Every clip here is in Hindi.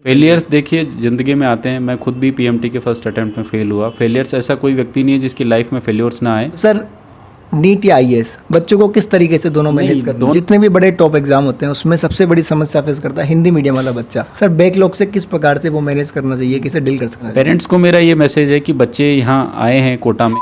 फेलियर्स देखिए ज़िंदगी में आते हैं। मैं खुद भी पीएमटी के फर्स्ट अटेम्प्ट में फेल हुआ। फेलियर्स ऐसा कोई व्यक्ति नहीं है जिसकी लाइफ में फेलियर्स ना आए। सर नीट या आईएएस बच्चों को किस तरीके से दोनों मैनेज करते हैं? जितने भी बड़े टॉप एग्जाम होते हैं उसमें सबसे बड़ी समस्या फेस करता है हिंदी मीडियम वाला बच्चा। सर बैकलॉग से किस प्रकार से वो मैनेज करना चाहिए, किसे डील कर सकते हैं? पेरेंट्स को मेरा ये मैसेज है कि बच्चे यहाँ आए हैं कोटा में।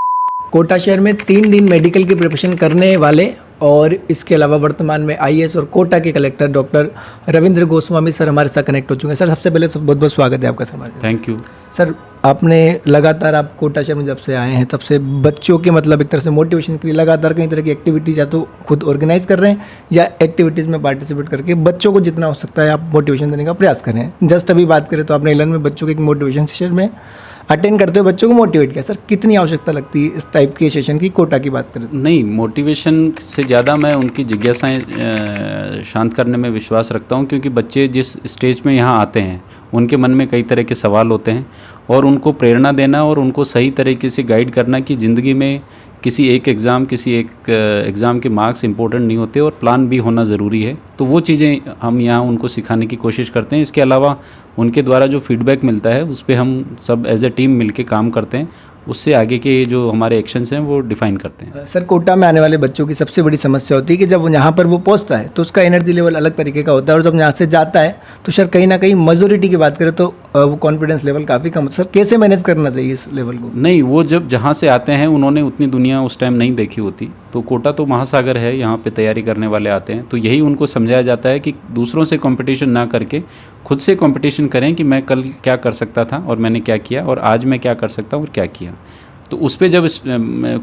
कोटा शहर में 3 दिन मेडिकल की प्रिपरेशन करने वाले और इसके अलावा वर्तमान में आईएएस और कोटा के collector doctor Ravindra Goswami sir हमारे साथ कनेक्ट हो चुके हैं। सर सबसे पहले बहुत बहुत स्वागत है आपका सर हमारे साथ। थैंक यू सर आपने लगातार आप कोटा शहर में जब से आए हैं तब से बच्चों के मतलब एक तरह से मोटिवेशन के लिए लगातार कई तरह की एक्टिविटीज़ या तो खुद ऑर्गेनाइज कर रहे हैं या एक्टिविटीज़ में पार्टिसिपेट करके बच्चों को जितना हो सकता है आप मोटिवेशन देने का प्रयास कर रहे हैं। जस्ट अभी बात करें तो आपने इलन में बच्चों के एक मोटिवेशन सेशन में अटेंड करते हुए बच्चों को मोटिवेट किया। सर कितनी आवश्यकता लगती है इस टाइप के सेशन की कोटा की बात करें? नहीं, मोटिवेशन से ज़्यादा मैं उनकी जिज्ञासाएं शांत करने में विश्वास रखता हूं, क्योंकि बच्चे जिस स्टेज में यहाँ आते हैं उनके मन में कई तरह के सवाल होते हैं और उनको प्रेरणा देना और उनको सही तरीके से गाइड करना कि ज़िंदगी में किसी एक एग्ज़ाम के मार्क्स इंपॉर्टेंट नहीं होते और प्लान भी होना ज़रूरी है। तो वो चीज़ें हम यहाँ उनको सिखाने की कोशिश करते हैं। इसके अलावा उनके द्वारा जो फीडबैक मिलता है उस पे हम सब एज ए टीम मिलके काम करते हैं, उससे आगे के जो हमारे एक्शंस हैं वो डिफाइन करते हैं। सर कोटा में आने वाले बच्चों की सबसे बड़ी समस्या होती है कि जब यहाँ पर वो पहुँचता है तो उसका एनर्जी लेवल अलग तरीके का होता है और जब यहाँ से जाता है तो सर कहीं ना कहीं मेजॉरिटी की बात करें तो वो कॉन्फिडेंस लेवल काफ़ी कम। सर कैसे मैनेज करना चाहिए इस लेवल को? नहीं, वो जब जहाँ से आते हैं उन्होंने उतनी दुनिया उस टाइम नहीं देखी होती। तो कोटा तो महासागर है, यहाँ पे तैयारी करने वाले आते हैं, तो यही उनको समझाया जाता है कि दूसरों से कंपटीशन ना करके खुद से कंपटीशन करें कि मैं कल क्या कर सकता था और मैंने क्या किया और आज मैं क्या कर सकता हूँ और क्या किया। तो उस पर जब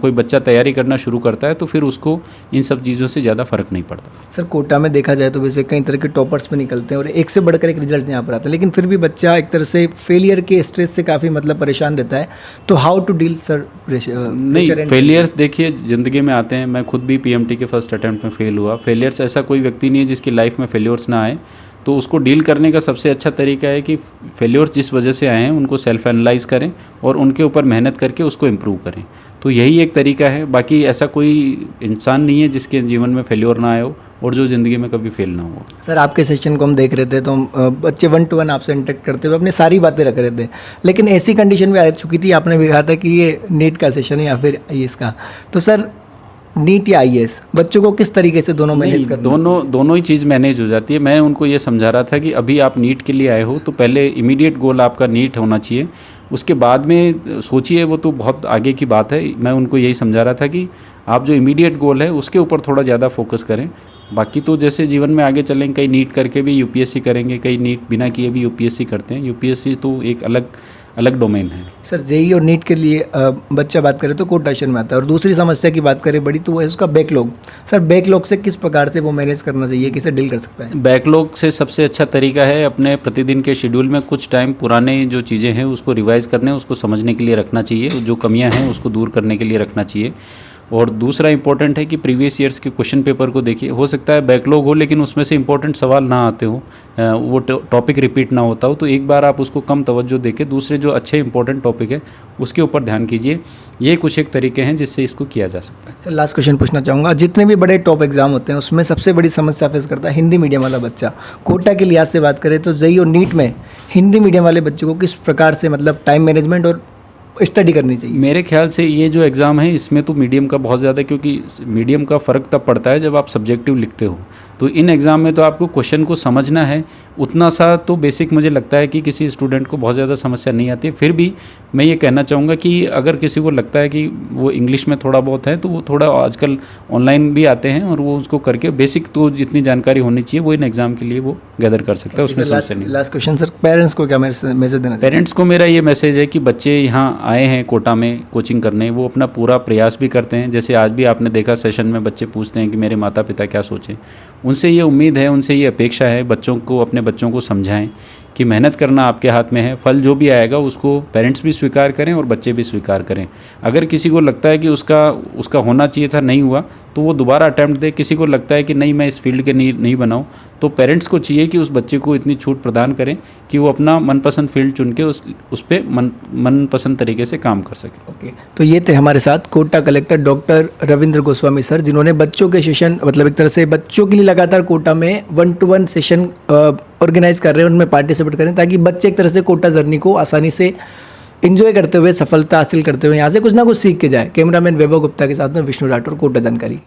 कोई बच्चा तैयारी करना शुरू करता है तो फिर उसको इन सब चीज़ों से ज़्यादा फ़र्क नहीं पड़ता। सर कोटा में देखा जाए तो वैसे कई तरह के टॉपर्स में निकलते हैं और एक से बढ़कर एक रिजल्ट यहाँ पर आता है, लेकिन फिर भी बच्चा एक तरह से फेलियर के स्ट्रेस से काफ़ी मतलब परेशान रहता है। तो हाउ टू डील सर? नहीं, फेलियर्स देखिए ज़िंदगी में आते हैं। मैं खुद भी पीएमटी के फर्स्ट अटेम्प्ट में फेल हुआ। फेलियर्स ऐसा कोई व्यक्ति नहीं है जिसकी लाइफ में फेलियर्स ना आए। तो उसको डील करने का सबसे अच्छा तरीका है कि फेलियर्स जिस वजह से आए हैं उनको सेल्फ एनालाइज करें और उनके ऊपर मेहनत करके उसको इम्प्रूव करें। तो यही एक तरीका है। बाकी ऐसा कोई इंसान नहीं है जिसके जीवन में फेलियर ना आए हो और जो ज़िंदगी में कभी फेल ना हो। सर आपके सेशन को हम देख रहे थे तो बच्चे 1 to 1 आपसे इंटरेक्ट करते हुए अपनी सारी बातें रख रहे थे, लेकिन ऐसी कंडीशन भी आ चुकी थी, आपने भी कहा था कि ये नीट का सेशन है या फिर आईएएस का। तो सर नीट या आईएएस बच्चों को किस तरीके से दोनों मैनेज करना? दोनों ही चीज़ मैनेज हो जाती है। मैं उनको ये समझा रहा था कि अभी आप नीट के लिए आए हो तो पहले इमीडिएट गोल आपका नीट होना चाहिए, उसके बाद में सोचिए, वो तो बहुत आगे की बात है। मैं उनको यही समझा रहा था कि आप जो इमीडिएट गोल है उसके ऊपर थोड़ा ज़्यादा फोकस करें। बाकी तो जैसे जीवन में आगे चलेंगे, कई नीट करके भी यूपीएससी करेंगे, कई नीट बिना किए भी यूपीएससी करते हैं। यूपीएससी तो एक अलग डोमेन है। सर जेईई और नीट के लिए बच्चा बात करें तो कोटा शहर में आता है और दूसरी समस्या की बात करें बड़ी तो वो है उसका बैकलॉग। सर बैकलॉग से किस प्रकार से वो मैनेज करना चाहिए, किसे डील कर सकता है? बैकलॉग से सबसे अच्छा तरीका है अपने प्रतिदिन के शेड्यूल में कुछ टाइम पुराने जो चीज़ें हैं उसको रिवाइज़ करने, उसको समझने के लिए रखना चाहिए, जो कमियां हैं उसको दूर करने के लिए रखना चाहिए। और दूसरा इंपॉर्टेंट है कि प्रीवियस ईयर्स के क्वेश्चन पेपर को देखिए। हो सकता है बैकलॉग हो लेकिन उसमें से इंपॉर्टेंट सवाल ना आते हो, वो टॉपिक रिपीट ना होता हो, तो एक बार आप उसको कम तवज्जो देके दूसरे जो अच्छे इंपॉर्टेंट टॉपिक है उसके ऊपर ध्यान कीजिए। ये कुछ एक तरीके हैं जिससे इसको किया जा सकता है। सर लास्ट क्वेश्चन पूछना चाहूँगा, जितने भी बड़े टॉप एग्जाम होते हैं उसमें सबसे बड़ी समस्या फेस करता है हिंदी मीडियम वाला बच्चा। कोटा के लिहाज से बात करें तो जेईई और नीट में हिंदी मीडियम वाले बच्चों को किस प्रकार से मतलब टाइम मैनेजमेंट और स्टडी करनी चाहिए? मेरे ख्याल से ये जो एग्ज़ाम है इसमें तो मीडियम का बहुत ज़्यादा, क्योंकि मीडियम का फ़र्क तब पड़ता है जब आप सब्जेक्टिव लिखते हो। तो इन एग्ज़ाम में तो आपको क्वेश्चन को समझना है, उतना सा तो बेसिक मुझे लगता है कि किसी स्टूडेंट को बहुत ज़्यादा समस्या नहीं आती है। फिर भी मैं ये कहना चाहूँगा कि अगर किसी को लगता है कि वो इंग्लिश में थोड़ा बहुत है तो वो थोड़ा आजकल ऑनलाइन भी आते हैं और वो उसको करके बेसिक तो जितनी जानकारी होनी चाहिए वो इन एग्ज़ाम के लिए वो गैदर कर सकता है, उसमें समस्या नहीं। लास्ट क्वेश्चन सर, पेरेंट्स को क्या मैसेज देना? पेरेंट्स को मेरा ये मैसेज है कि बच्चे यहाँ आए हैं कोटा में कोचिंग करने, वो अपना पूरा प्रयास भी करते हैं। जैसे आज भी आपने देखा सेशन में बच्चे पूछते हैं कि मेरे माता पिता क्या सोचें। उनसे ये उम्मीद है, उनसे ये अपेक्षा है बच्चों को, अपने बच्चों को समझाएं कि मेहनत करना आपके हाथ में है, फल जो भी आएगा उसको पेरेंट्स भी स्वीकार करें और बच्चे भी स्वीकार करें। अगर किसी को लगता है कि उसका होना चाहिए था, नहीं हुआ, तो वो दोबारा अटैम्प्ट दे। किसी को लगता है कि नहीं मैं इस फील्ड के नहीं बनाऊँ, तो पेरेंट्स को चाहिए कि उस बच्चे को इतनी छूट प्रदान करें कि वो अपना मनपसंद फील्ड चुन के उस पर मनपसंद तरीके से काम कर सके। ओके, तो ये थे हमारे साथ Kota collector doctor Ravindra Goswami sir, जिन्होंने बच्चों के सेशन मतलब एक तरह से बच्चों के लिए लगातार कोटा में 1-to-1 सेशन ऑर्गेनाइज कर रहे हैं, उनमें पार्टिसिपेट करें ताकि बच्चे एक तरह से कोटा जर्नी को आसानी से एंजॉय करते हुए, सफलता हासिल करते हुए यहाँ से कुछ ना कुछ सीख के जाए। कैमरामैन वैभव गुप्ता के साथ में विष्णु राठौर, कोटा जानकारी।